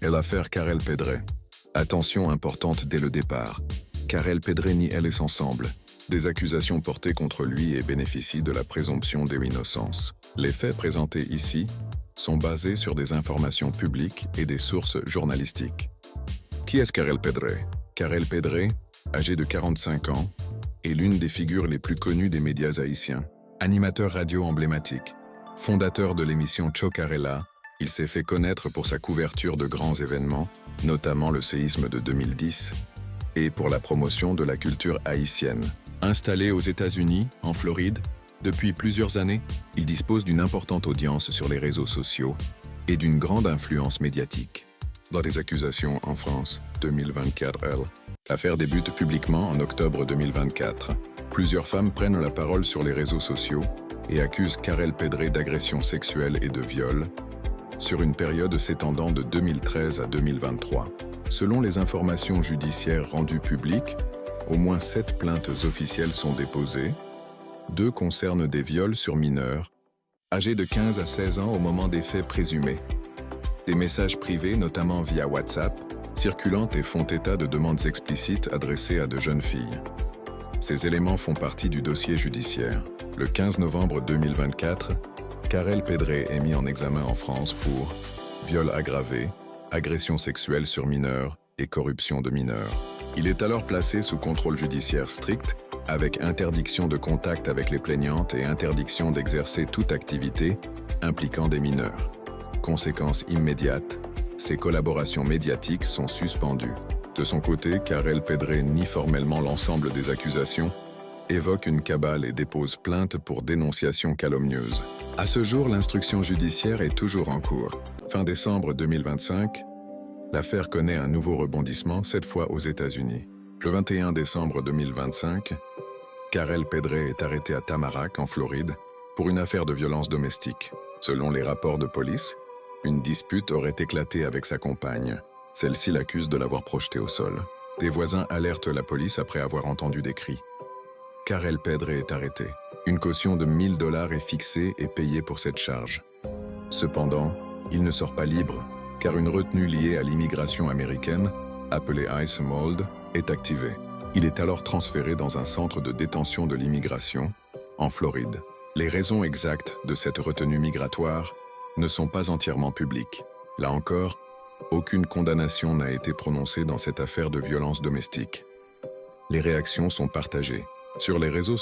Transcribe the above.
Et l'affaire Karel Pedre. Attention importante dès le départ. Karel Pedre nie Ellis ensemble. Des accusations portées contre lui et bénéficient de la présomption d'innocence. Les faits présentés ici sont basés sur des informations publiques et des sources journalistiques. Qui est Karel Pedre? Karel Pedre, âgé de 45 ans, est l'une des figures les plus connues des médias haïtiens. Animateur radio emblématique, fondateur de l'émission Chocarella, il s'est fait connaître pour sa couverture de grands événements, notamment le séisme de 2010, et pour la promotion de la culture haïtienne. Installé aux États-Unis, en Floride, depuis plusieurs années, il dispose d'une importante audience sur les réseaux sociaux et d'une grande influence médiatique. Dans des accusations en France, 2024, l'affaire débute publiquement en octobre 2024. Plusieurs femmes prennent la parole sur les réseaux sociaux et accusent Karel Pedre d'agression sexuelle et de viol sur une période s'étendant de 2013 à 2023. Selon les informations judiciaires rendues publiques, au moins 7 plaintes officielles sont déposées. 2 concernent des viols sur mineurs, âgés de 15 à 16 ans au moment des faits présumés. Des messages privés, notamment via WhatsApp, circulant et font état de demandes explicites adressées à de jeunes filles. Ces éléments font partie du dossier judiciaire. Le 15 novembre 2024, Karel Pedre est mis en examen en France pour viol aggravé, agression sexuelle sur mineurs et corruption de mineurs. Il est alors placé sous contrôle judiciaire strict, avec interdiction de contact avec les plaignantes et interdiction d'exercer toute activité impliquant des mineurs. Conséquence immédiate, ses collaborations médiatiques sont suspendues. De son côté, Karel Pedre nie formellement l'ensemble des accusations, évoque une cabale et dépose plainte pour dénonciation calomnieuse. À ce jour, l'instruction judiciaire est toujours en cours. Fin décembre 2025, l'affaire connaît un nouveau rebondissement, cette fois aux États-Unis. Le 21 décembre 2025, Karel Pedre est arrêté à Tamarack, en Floride, pour une affaire de violence domestique. Selon les rapports de police, une dispute aurait éclaté avec sa compagne. Celle-ci l'accuse de l'avoir projeté au sol. Des voisins alertent la police après avoir entendu des cris. Karel Pedre est arrêté. Une caution de $1000 est fixée et payée pour cette charge. Cependant, il ne sort pas libre, car une retenue liée à l'immigration américaine, appelée Ice Mold, est activée. Il est alors transféré dans un centre de détention de l'immigration, en Floride. Les raisons exactes de cette retenue migratoire ne sont pas entièrement publiques. Là encore, aucune condamnation n'a été prononcée dans cette affaire de violence domestique. Les réactions sont partagées. Sur les réseaux